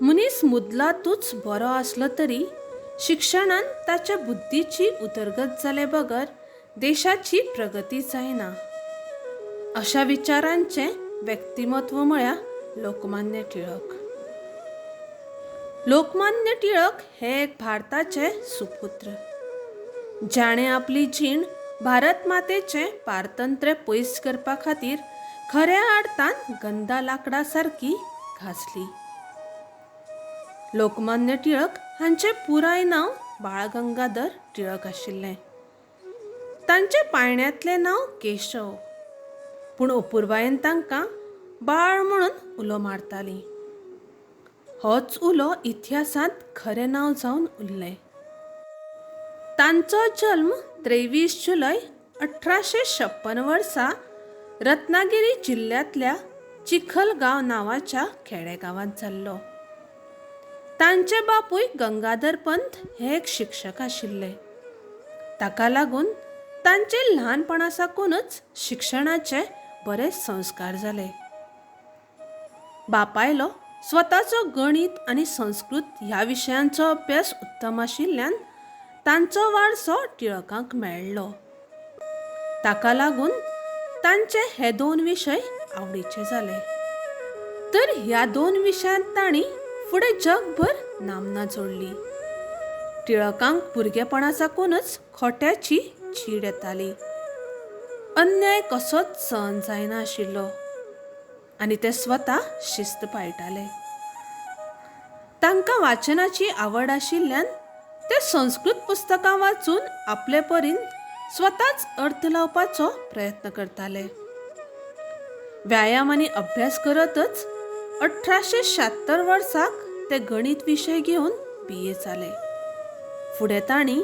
मनीस मुदलातूच बरो आसलो तरी शिक्षणान ताच्या बुद्धीची उदरगत जाले बगर देशाची प्रगती जायना. अशा विचारांचे व्यक्तिमत्व म्हळ्यार लोकमान्य टिळक. लोकमान्य टिळक हे एक भारताचे सुपुत्र. जाणे आपली जीण भारत मातेचे पारतंत्र्य पयस करपा खातीर खऱ्या अर्थान गंदा लांकडा सारकी घासली. लोकमान्य टिळक हांचे पुराय नांव बाळ गंगाधर टिळक आशिल्लें. तांचे पायण्यातलें नांव केशव, पूण अपुर्बायेन तांकां बाळ म्हणून उलो मारतालीं. होच उलो इतिहासांत खरें नांव जावन उरलें. तांचो जल्म 23 जुलय 1856 वर्सा रत्नागिरी जिल्ल्यांतल्या चिखलगांव नांवाच्या खेडेगांवांत जाल्लो. तांचे बापूय गंगाधर पंत हे एक शिक्षक आशिल्ले. ताका लागून तांचे ल्हानपणा साकूनच शिक्षणाचे बरे संस्कार जाले. बापायलो स्वताचो गणित आनी संस्कृत ह्या विशयांचो अभ्यास उत्तम आशिल्ल्यान तांचो वारसो टिळकांक मेळ्ळो. ताका लागून तांचे हे 2 विशय आवडीचे जाले. तर ह्या 2 विशयांत तांणी फुडें जगभर नामना जोडली. टिळकांक भुरगेपणा साकूनच खोट्याची चीड येताली. अन्याय कसोच सहन जायना आशिल्लो आनी ते स्वता शिस्त पाळटाले. तांकां वाचनाची आवड आशिल्ल्यान ते संस्कृत पुस्तकां वाचून आपले परीन स्वताच अर्थ लावपाचो प्रयत्न करताले. व्यायाम आनी अभ्यास करतच 1876 वर्साक ते गणित विशय घेवन BA जाले. फुडें तांणी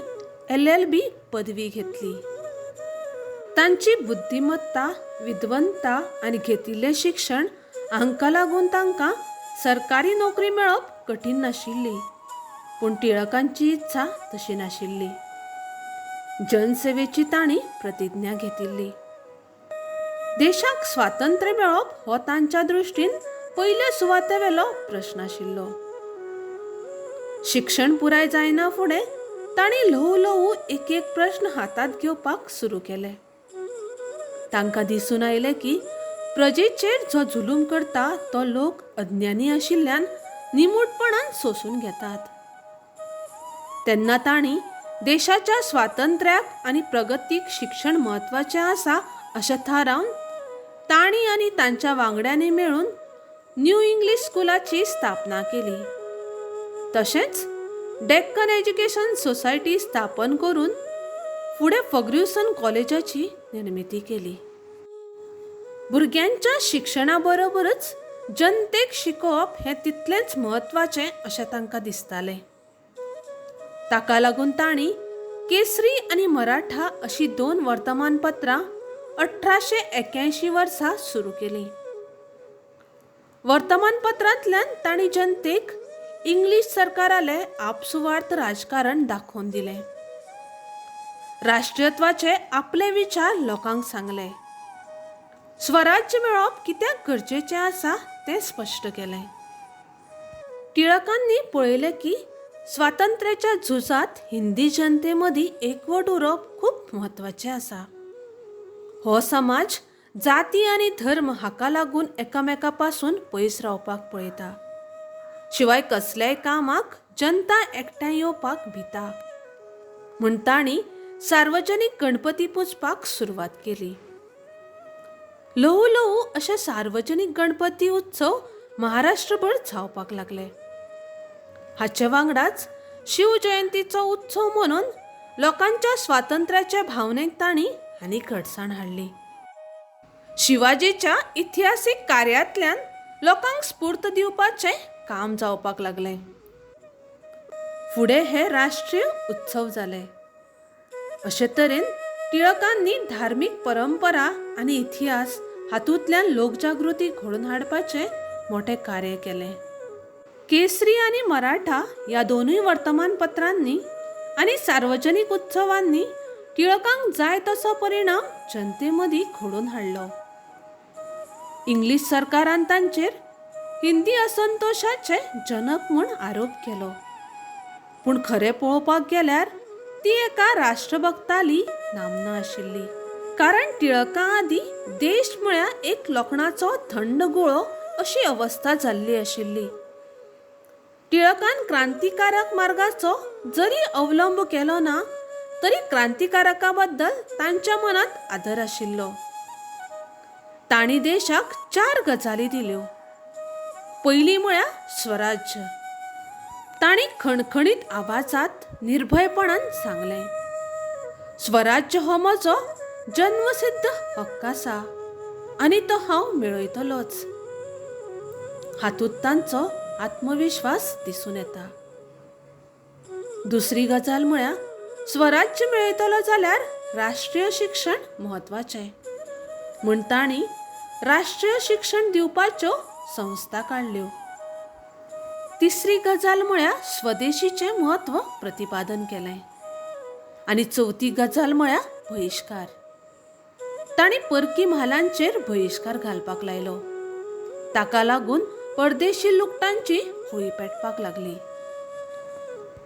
LLB पदवी घेतली. तांची बुद्धिमत्ता, विद्वंता आनी घेतिल्लें शिक्षण हांकां लागून तांकां सरकारी नोकरी मेळप कठीण नाशिल्ली. पूण टिळकांची इत्सा तशी नाशिल्ली. जनसेवेची तांणी प्रतिज्ञा घेतिल्ली. देशाक स्वातंत्र्य मेळप हो तांच्या दृश्टीन पयले सुवातेवेलो प्रश्न आशिल्लो. शिक्षण पुराय जायना फुडें तांणी ल्हव एक प्रश्न हातांत घेवपाक सुरू केले. तांकां दिसून आयलें की प्रजेचेर जो जुलूम करता तो लोक अज्ञानी आशिल्ल्यान निमूटपणान सोसून घेतात. तेन्ना तांणी देशाच्या स्वातंत्र्याक आनी प्रगतीक शिक्षण म्हत्वाचें आसा अशें थारावन तांणी आनी तांच्या वांगड्यांनी मेळून न्यू इंग्लीश स्कुलाची स्थापना केली. तशेंच डेक्कन एज्युकेशन सोसायटी स्थापन करून फुडें फर्ग्युसन कॉलेजाची निर्मिती केली. भुरग्यांच्या शिक्षणा बरोबरच जनतेक शिकोवप हें तितलेंच म्हत्वाचें अशें तांकां दिसतालें. ताका लागून तांणी केसरी आनी मराठा अशीं 2 वर्तमानपत्रां 1881 वर्सा सुरू केलीं. वर्तमानपत्रांतल्यान तांणी जनतेक इंग्लीश सरकाराले आपसुवार्थ राजकारण दाखोवन दिलें. राष्ट्रीयत्वाचे आपले विचार लोकांक सांगले. स्वराज्य मेळप कित्याक गरजेचें आसा तें स्पश्ट केलें. टिळकांनी पळयलें की स्वातंत्र्याच्या झुजांत हिंदी जनते मदीं एकवट उरप खूब म्हत्वाचें आसा. हो समाज जाती आनी धर्म हाका लागून एकामेका पासून पयस रावपाक पळयता. शिवाय कसल्याय कामाक जनता एकठांय येवपाक भिता. म्हूण तांणी सार्वजनीक गणपती पुजपाक सुरवात केली. ल्हव अशे सार्वजनीक गणपती उत्सव महाराष्ट्रभर जावपाक लागले. हाचे वांगडाच शिवजयंतीचो उत्सव म्हणून लोकांच्या स्वातंत्र्याच्या भावनेक तांणी आनीक घटसाण हाडली. शिवाजीच्या इतिहासीक कार्यांतल्यान लोकांक स्फूर्त दिवपाचें काम जावपाक लागलें. फुडें हे राष्ट्रीय उत्सव जाले. अशे तरेन टिळकांनी धार्मीक परंपरा आनी इतिहास हातूंतल्यान लोकजागृती घडोवन हाडपाचें मोठें कार्य केलें. केसरी आनी मराठा ह्या 2 वर्तमानपत्रांनी आनी सार्वजनीक उत्सवांनी टिळकांक जाय तसो परिणाम जनते मदीं घडोवन हाडलो. इंग्लीश सरकारान तांचेर हिंदी असंतोषाचे जनक म्हूण आरोप केलो. पूण खरें पळोवपाक गेल्यार ती एका राष्ट्रभक्ताली नामना आशिल्ली. कारण टिळका आदी देश म्हळ्यार एक लोखणाचो थंड गुळो अशी अवस्था जाल्ली आशिल्ली. टिळकान क्रांतिकारक मार्गाचो जरी अवलंब केलो ना तरी क्रांतिकारका बद्दल तांच्या मनात आदर आशिल्लो. तांणी देशाक 4 गजाली दिल्यो. पयली म्हळ्यार स्वराज्य. तांणी खणखणीत आवाजात निर्भयपणान सांगलें, स्वराज्य हो म्हजो जन्मसिद्ध हक्क आसा आनी तो हांव मेळयतलोच. हातूंत तांचो आत्मविश्वास दिसून येता. दुसरी गजाल म्हळ्यार स्वराज्य मेळयतलो जाल्यार राष्ट्रीय शिक्षण म्हत्वाचें म्हूण तांणी राष्ट्रीय शिक्षण दिवपाच्यो संस्था काडल्यो. तिसरी गजाल म्हळ्यार स्वदेशीचें म्हत्व प्रतिपादन केलें. आनी चवथी गजाल म्हळ्यार बहिश्कार. तांणी परकी म्हालांचेर बहिश्कार घालपाक लायलो. ताका लागून परदेशी लुकटांची होळी पेटपाक लागली.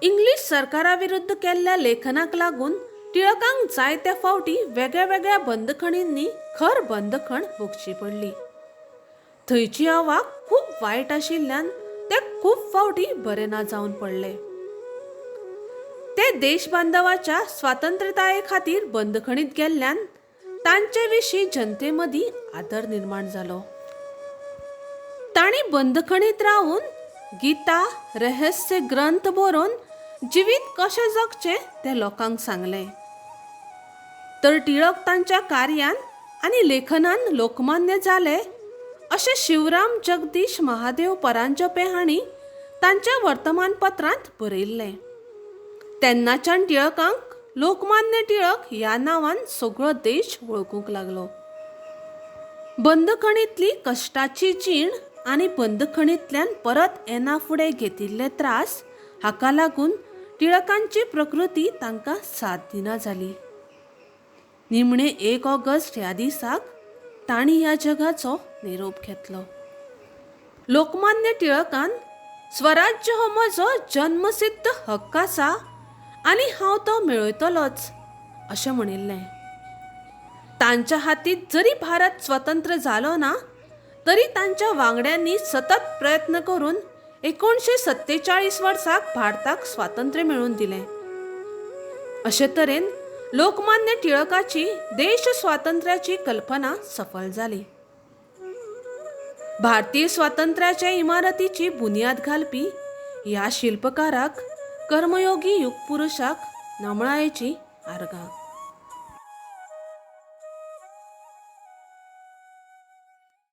इंग्लीश सरकारा विरुद्ध केल्ल्या लेखनाक लागून टिळकांक जायत्या फावटी वेगळ्या वेगळ्या बंदखणींनी खर बंदखण भोगची पडली. थंयची आवाक खूब वायट आशिल्ल्यान ते खूब फावटी बरे ना जावन पडले. ते देश बांदवाच्या स्वातंत्र्यताये खातीर बंदखणीत गेल्ल्यान तांचे विशीं जनते मदीं आदर निर्माण जालो. तांणी बंदखणीत रावून गीता रहस्य ग्रंथ बरोवन जिवीत कशें जगचें तें लोकांक सांगलें. तर टिळक तांच्या कार्यान आनी लेखनान लोकमान्य जाले अशें शिवराम जगदीश महादेव परांजपे हांणी तांच्या वर्तमानपत्रांत बरयल्लें. तेन्नाच्यान टिळकांक लोकमान्य टिळक ह्या नांवान सगळो देश वळखूंक लागलो. बंदखणींतली कश्टाची जीण आनी बंदखणींतल्यान परत येना फुडें घेतिल्ले त्रास हाका लागून टिळकांची प्रकृती तांकां साथ दिना जाली. निमणे 1 ऑगस्ट ह्या दिसाक तांणी ह्या जगाचो निरोप घेतलो. लोकमान्य टिळकान स्वराज्य हो म्हजो जन्मसिद्ध हक्क आसा आनी हांव तो मेळयतलोच अशें म्हणिल्लें. तांच्या हातींत जरी भारत स्वतंत्र जालो ना तरी तांच्या वांगड्यांनी सतत प्रयत्न करून 1947 वर्साक भारताक स्वातंत्र्य मेळवून दिलें. अशे तरेन लोकमान्य टिळकाची देश स्वातंत्र्याची कल्पना सफल जाली. भारतीय स्वातंत्र्याच्या इमारतीची बुनियाद घालपी ह्या शिल्पकाराक कर्मयोगी युगपुरुषाक नमळायेची आर्गां.